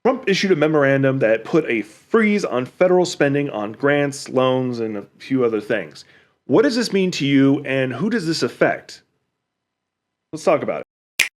Trump issued a memorandum that put a freeze on federal spending on grants, loans, and a few other things. What does this mean to you, and who does this affect? Let's talk about it.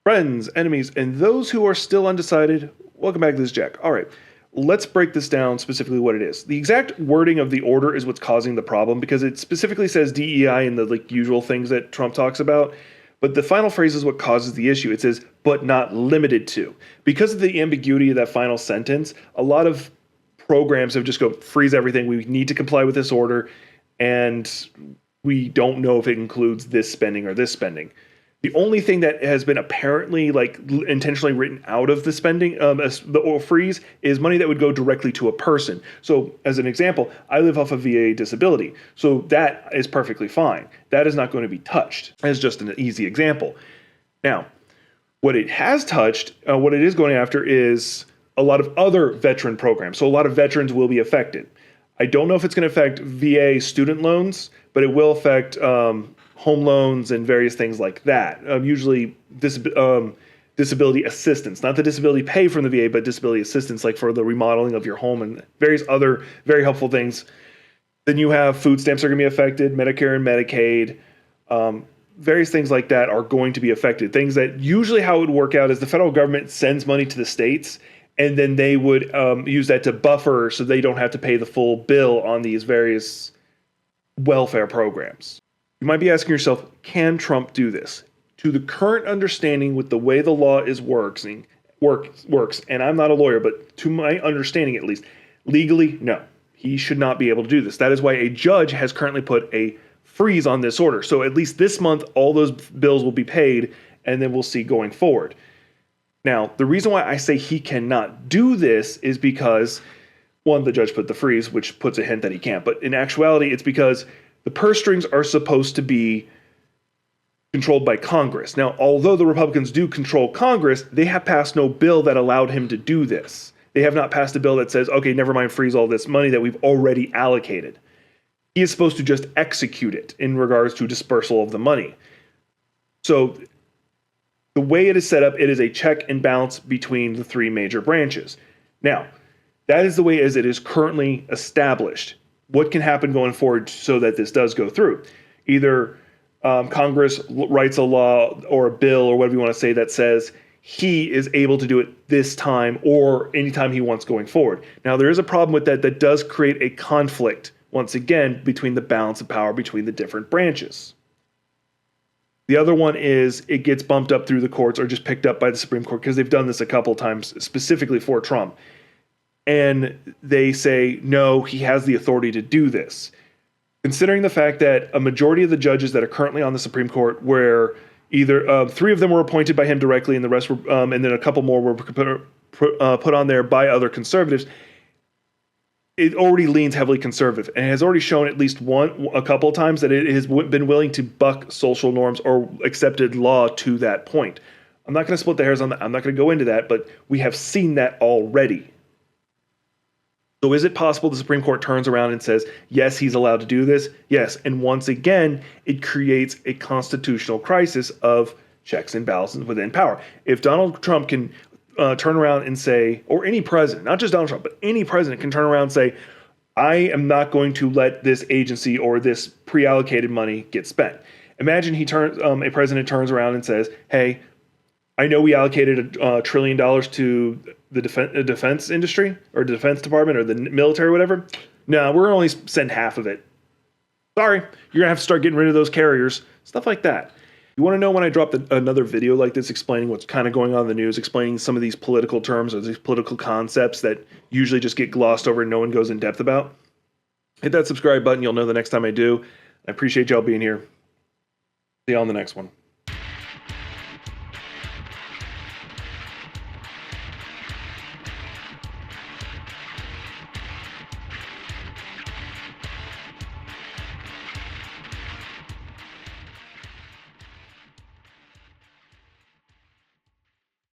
Friends, enemies, and those who are still undecided, welcome back to this Jack. All right, let's break this down specifically what it is. The exact wording of the order is what's causing the problem because it specifically says DEI and the usual things that Trump talks about. But the final phrase is what causes the issue. It says, but not limited to. Because of the ambiguity of that final sentence, a lot of programs have just go freeze everything. We need to comply with this order, and we don't know if it includes this spending or this spending. The only thing that has been apparently intentionally written out of the spending, the freeze, is money that would go directly to a person. So as an example, I live off of VA disability. So that is perfectly fine. That is not going to be touched as just an easy example. Now, what it has touched, what it is going after is a lot of other veteran programs. So a lot of veterans will be affected. I don't know if it's going to affect VA student loans, but it will affect home loans and various things like that. Usually disability assistance, not the disability pay from the VA, but disability assistance, like for the remodeling of your home and various other very helpful things. Then you have food stamps are going to be affected, Medicare and Medicaid, various things like that are going to be affected. Things that usually how it would work out is the federal government sends money to the states, and then they would use that to buffer so they don't have to pay the full bill on these various welfare programs. You might be asking yourself, can Trump do this? To the current understanding with the way the law is works, and I'm not a lawyer, but to my understanding at least, legally, no. He should not be able to do this. That is why a judge has currently put a freeze on this order. So at least this month, all those bills will be paid, and then we'll see going forward. Now, the reason why I say he cannot do this is because, one, the judge put the freeze, which puts a hint that he can't. But in actuality, it's because the purse strings are supposed to be controlled by Congress. Now, although the Republicans do control Congress, they have passed no bill that allowed him to do this. They have not passed a bill that says, okay, never mind, freeze all this money that we've already allocated. He is supposed to just execute it in regards to dispersal of the money. So the way it is set up, it is a check and balance between the three major branches. Now, that is the way as it is currently established. What can happen going forward so that this does go through? Either Congress writes a law or a bill or whatever you want to say that says he is able to do it this time or anytime he wants going forward. Now, there is a problem with that that does create a conflict, once again, between the balance of power between the different branches. The other one is it gets bumped up through the courts or just picked up by the Supreme Court because they've done this a couple times specifically for Trump. And they say, no, he has the authority to do this. Considering the fact that a majority of the judges that are currently on the Supreme Court were either, 3 of them were appointed by him directly and the rest were, and then a couple more were put on there by other conservatives, it already leans heavily conservative and has already shown at least a couple of times that it has been willing to buck social norms or accepted law to that point. I'm not going to split the hairs on that. I'm not going to go into that, but we have seen that already. So is it possible the Supreme Court turns around and says, yes, he's allowed to do this? Yes. And once again, it creates a constitutional crisis of checks and balances within power. If Donald Trump can turn around and say, or any president, not just Donald Trump, but any president can turn around and say, I am not going to let this agency or this pre-allocated money get spent. Imagine a president turns around and says, hey, I know we allocated $1 trillion to the defense industry or defense department or the military or whatever. No, we're only send half of it. Sorry, you're going to have to start getting rid of those carriers, stuff like that. You want to know when I drop another video like this explaining what's kind of going on in the news, explaining some of these political terms or these political concepts that usually just get glossed over and no one goes in depth about? Hit that subscribe button. You'll know the next time I do. I appreciate y'all being here. See you on the next one.